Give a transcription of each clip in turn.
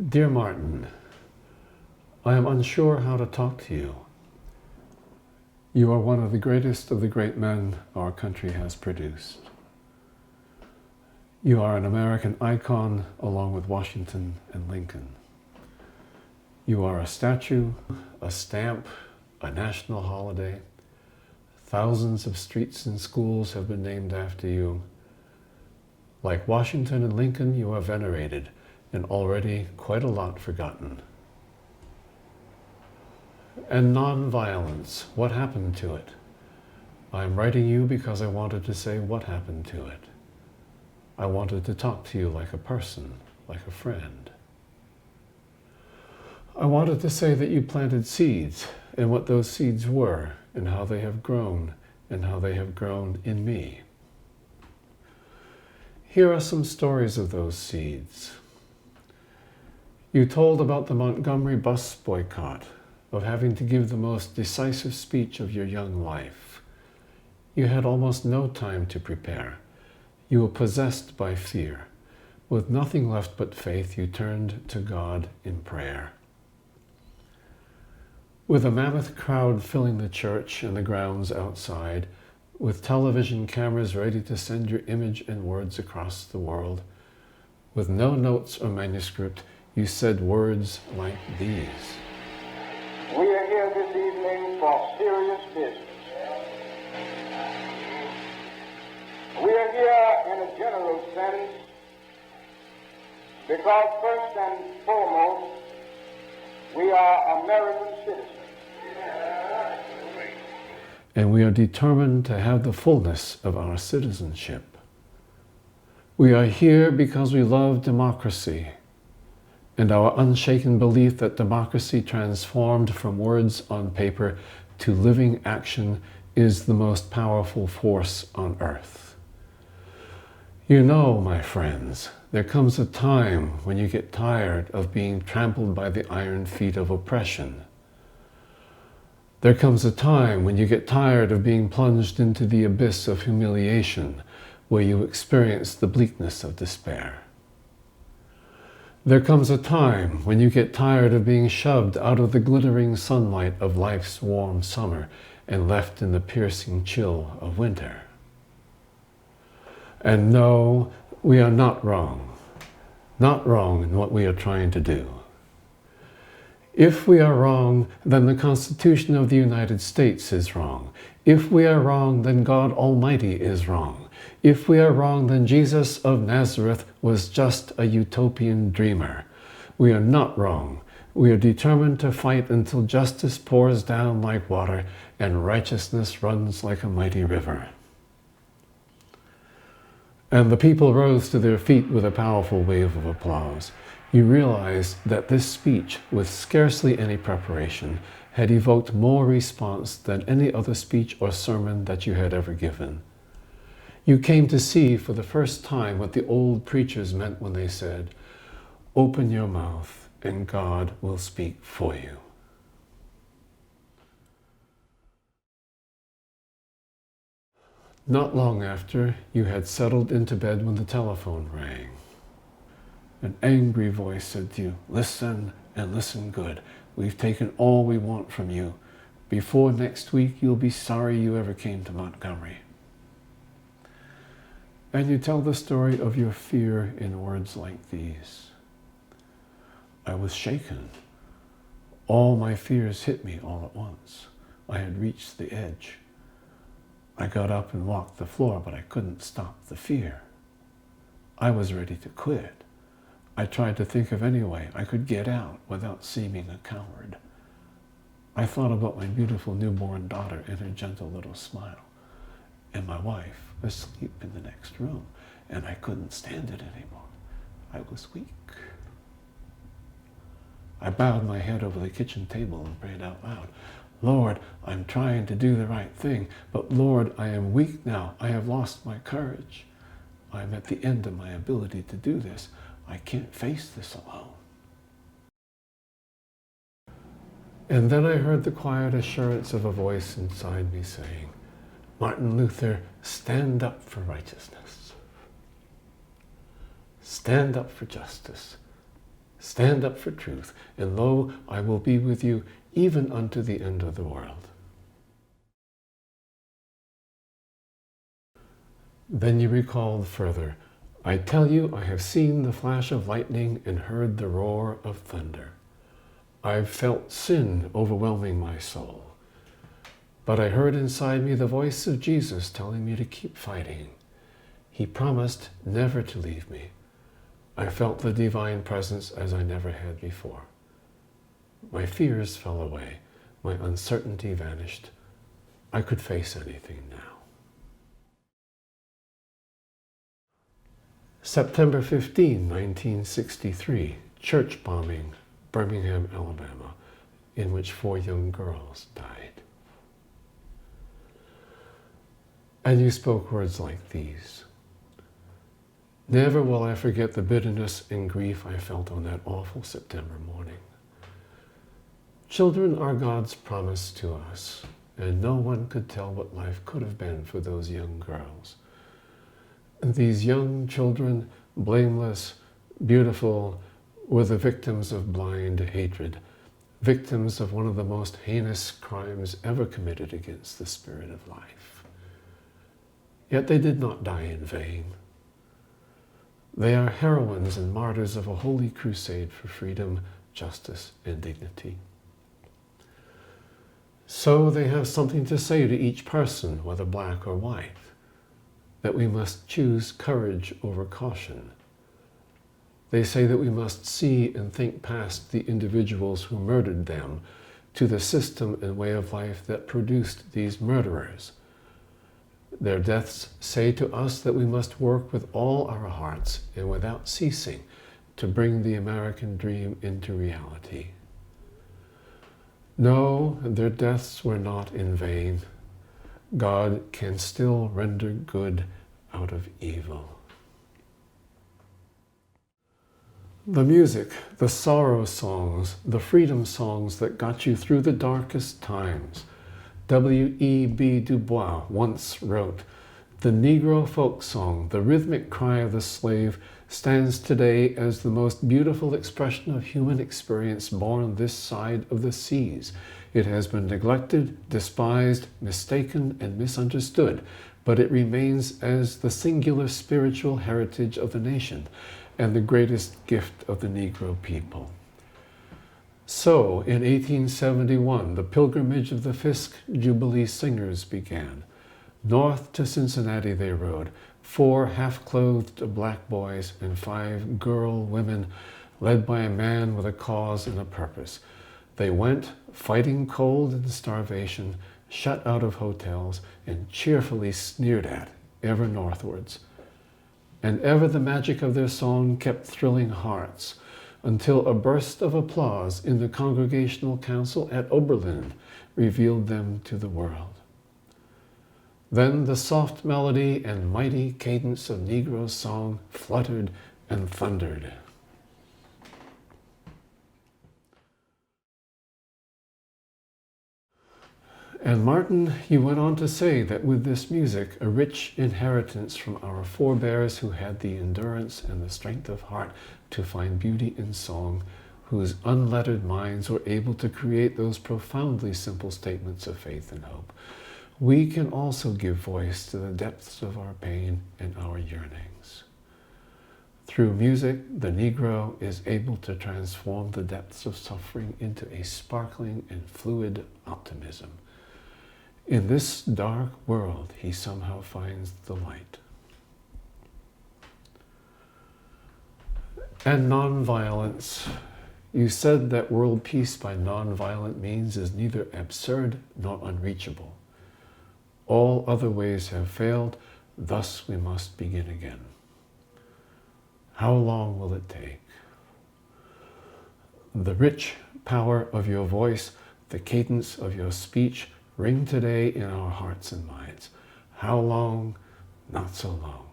Dear Martin, I am unsure how to talk to you. You are one of the greatest of the great men our country has produced. You are an American icon along with Washington and Lincoln. You are a statue, a stamp, a national holiday. Thousands of streets and schools have been named after you. Like Washington and Lincoln, you are venerated and already quite a lot forgotten. And nonviolence, what happened to it? I am writing you because I wanted to say what happened to it. I wanted to talk to you like a person, like a friend. I wanted to say that you planted seeds, and what those seeds were, and how they have grown, and how they have grown in me. Here are some stories of those seeds. You told about the Montgomery bus boycott, of having to give the most decisive speech of your young life. You had almost no time to prepare. You were possessed by fear. With nothing left but faith, you turned to God in prayer. With a mammoth crowd filling the church and the grounds outside, with television cameras ready to send your image and words across the world, with no notes or manuscript, you said words like these. We are here this evening for serious business. We are here in a general sense because first and foremost, we are American citizens. And we are determined to have the fullness of our citizenship. We are here because we love democracy and our unshaken belief that democracy transformed from words on paper to living action is the most powerful force on earth. You know, my friends, there comes a time when you get tired of being trampled by the iron feet of oppression. There comes a time when you get tired of being plunged into the abyss of humiliation, where you experience the bleakness of despair. There comes a time when you get tired of being shoved out of the glittering sunlight of life's warm summer and left in the piercing chill of winter. And no, we are not wrong in what we are trying to do. If we are wrong, then the Constitution of the United States is wrong. If we are wrong, then God Almighty is wrong. If we are wrong, then Jesus of Nazareth was just a utopian dreamer. We are not wrong. We are determined to fight until justice pours down like water and righteousness runs like a mighty river. And the people rose to their feet with a powerful wave of applause. You realized that this speech, with scarcely any preparation, had evoked more response than any other speech or sermon that you had ever given. You came to see for the first time what the old preachers meant when they said, "Open your mouth and God will speak for you." Not long after, you had settled into bed when the telephone rang. An angry voice said to you, "Listen and listen good. We've taken all we want from you. Before next week, you'll be sorry you ever came to Montgomery." And you tell the story of your fear in words like these. I was shaken. All my fears hit me all at once. I had reached the edge. I got up and walked the floor, but I couldn't stop the fear. I was ready to quit. I tried to think of any way I could get out without seeming a coward. I thought about my beautiful newborn daughter and her gentle little smile, and my wife asleep in the next room, and I couldn't stand it anymore. I was weak. I bowed my head over the kitchen table and prayed out loud, "Lord, I'm trying to do the right thing, but Lord, I am weak now. I have lost my courage. I'm at the end of my ability to do this. I can't face this alone." And then I heard the quiet assurance of a voice inside me saying, "Martin Luther, stand up for righteousness. Stand up for justice. Stand up for truth, and lo, I will be with you even unto the end of the world. Then you recalled further, I tell you, I have seen the flash of lightning and heard the roar of thunder. I've felt sin overwhelming my soul. But I heard inside me the voice of Jesus telling me to keep fighting. He promised never to leave me. I felt the divine presence as I never had before. My fears fell away. My uncertainty vanished. I could face anything now. September 15, 1963, church bombing, Birmingham, Alabama, in which 4 young girls died. And you spoke words like these. Never will I forget the bitterness and grief I felt on that awful September morning. Children are God's promise to us, and no one could tell what life could have been for those young girls. These young children, blameless, beautiful, were the victims of blind hatred, victims of one of the most heinous crimes ever committed against the spirit of life. Yet they did not die in vain. They are heroines and martyrs of a holy crusade for freedom, justice, and dignity. So they have something to say to each person, whether black or white, that we must choose courage over caution. They say that we must see and think past the individuals who murdered them to the system and way of life that produced these murderers. Their deaths say to us that we must work with all our hearts and without ceasing to bring the American dream into reality. No, their deaths were not in vain. God can still render good out of evil. The music, the sorrow songs, the freedom songs that got you through the darkest times. W.E.B. Du Bois once wrote, "The Negro folk song, the rhythmic cry of the slave, stands today as the most beautiful expression of human experience born this side of the seas. It has been neglected, despised, mistaken, and misunderstood, but it remains as the singular spiritual heritage of the nation and the greatest gift of the Negro people." So, in 1871, the pilgrimage of the Fisk Jubilee Singers began. North to Cincinnati they rode, 4 half-clothed black boys and 5 girl women, led by a man with a cause and a purpose. They went, fighting cold and starvation, shut out of hotels, and cheerfully sneered at, ever northwards. And ever the magic of their song kept thrilling hearts, until a burst of applause in the Congregational Council at Oberlin revealed them to the world. Then the soft melody and mighty cadence of Negro song fluttered and thundered. And Martin, he went on to say that with this music, a rich inheritance from our forebears who had the endurance and the strength of heart to find beauty in song, whose unlettered minds were able to create those profoundly simple statements of faith and hope, we can also give voice to the depths of our pain and our yearnings. Through music, the Negro is able to transform the depths of suffering into a sparkling and fluid optimism. In this dark world, he somehow finds the light. And nonviolence. You said that world peace by nonviolent means is neither absurd nor unreachable. All other ways have failed, thus we must begin again. How long will it take? The rich power of your voice, the cadence of your speech, ring today in our hearts and minds. How long? Not so long.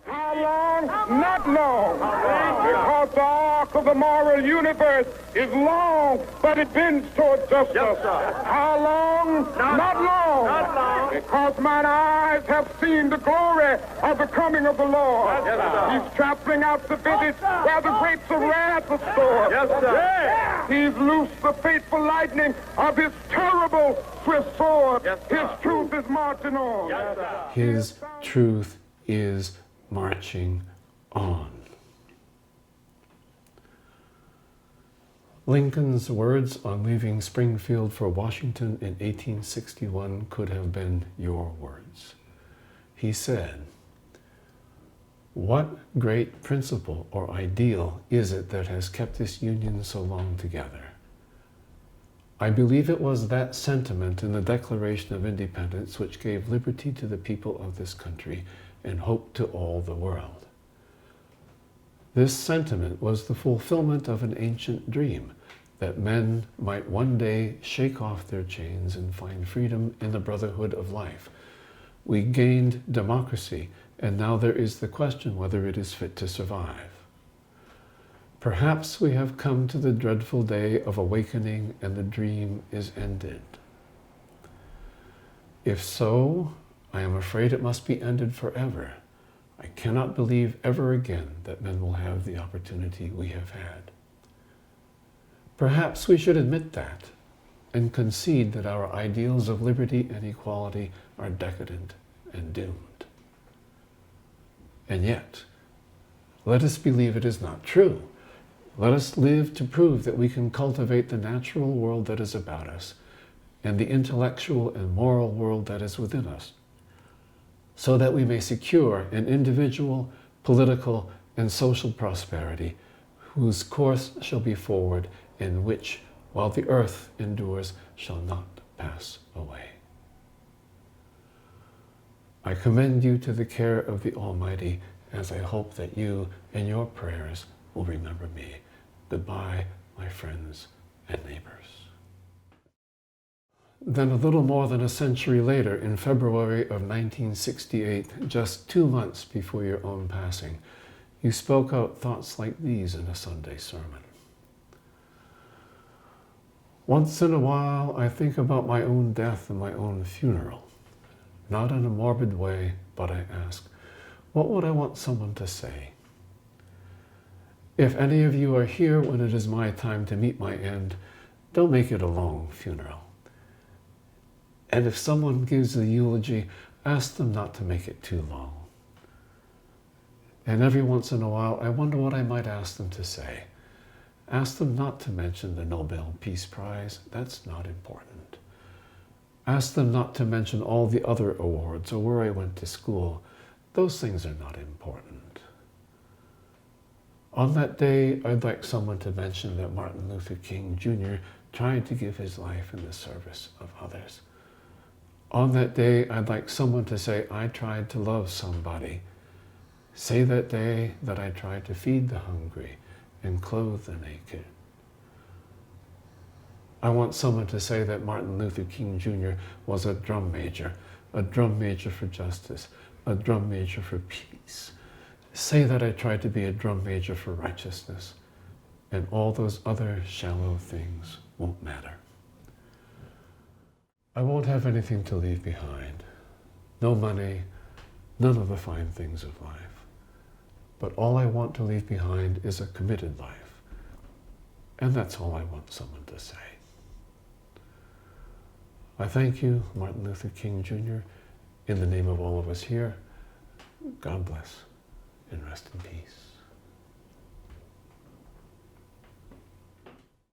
How long? Not long. Because because the arc of the moral universe is long, but it bends toward justice. Yes, sir. How long? Not long. Not long. Because mine eyes have seen the glory of the coming of the Lord. Yes, sir. He's trampling out the vintage where the grapes of wrath are stored. Yes, sir. He's loosed the fateful lightning of his terrible swift sword. Yes, His sir. truth is marching on. Yes, sir. His truth is marching on. Lincoln's words on leaving Springfield for Washington in 1861 could have been your words. He said, "What great principle or ideal is it that has kept this Union so long together? I believe it was that sentiment in the Declaration of Independence which gave liberty to the people of this country and hope to all the world. This sentiment was the fulfillment of an ancient dream, that men might one day shake off their chains and find freedom in the brotherhood of life. We gained democracy, and now there is the question whether it is fit to survive. Perhaps we have come to the dreadful day of awakening and the dream is ended. If so, I am afraid it must be ended forever. I cannot believe ever again that men will have the opportunity we have had. Perhaps we should admit that and concede that our ideals of liberty and equality are decadent and doomed. And yet, let us believe it is not true. Let us live to prove that we can cultivate the natural world that is about us and the intellectual and moral world that is within us, so that we may secure an individual, political, and social prosperity whose course shall be forward, in which, while the earth endures, shall not pass away. I commend you to the care of the Almighty, as I hope that you, in your prayers, will remember me. Goodbye, my friends and neighbors." Then a little more than a century later, in February of 1968, just 2 months before your own passing, you spoke out thoughts like these in a Sunday sermon. "Once in a while, I think about my own death and my own funeral. Not in a morbid way, but I ask, what would I want someone to say? If any of you are here when it is my time to meet my end, don't make it a long funeral. And if someone gives a eulogy, ask them not to make it too long. And every once in a while, I wonder what I might ask them to say. Ask them not to mention the Nobel Peace Prize. That's not important. Ask them not to mention all the other awards or where I went to school. Those things are not important. On that day, I'd like someone to mention that Martin Luther King Jr. tried to give his life in the service of others. On that day, I'd like someone to say, I tried to love somebody. Say that day that I tried to feed the hungry and clothe the naked. I want someone to say that Martin Luther King Jr. was a drum major for justice, a drum major for peace. Say that I tried to be a drum major for righteousness, and all those other shallow things won't matter. I won't have anything to leave behind. No money, none of the fine things of life. But all I want to leave behind is a committed life. And that's all I want someone to say. I thank you, Martin Luther King Jr., in the name of all of us here. God bless and rest in peace.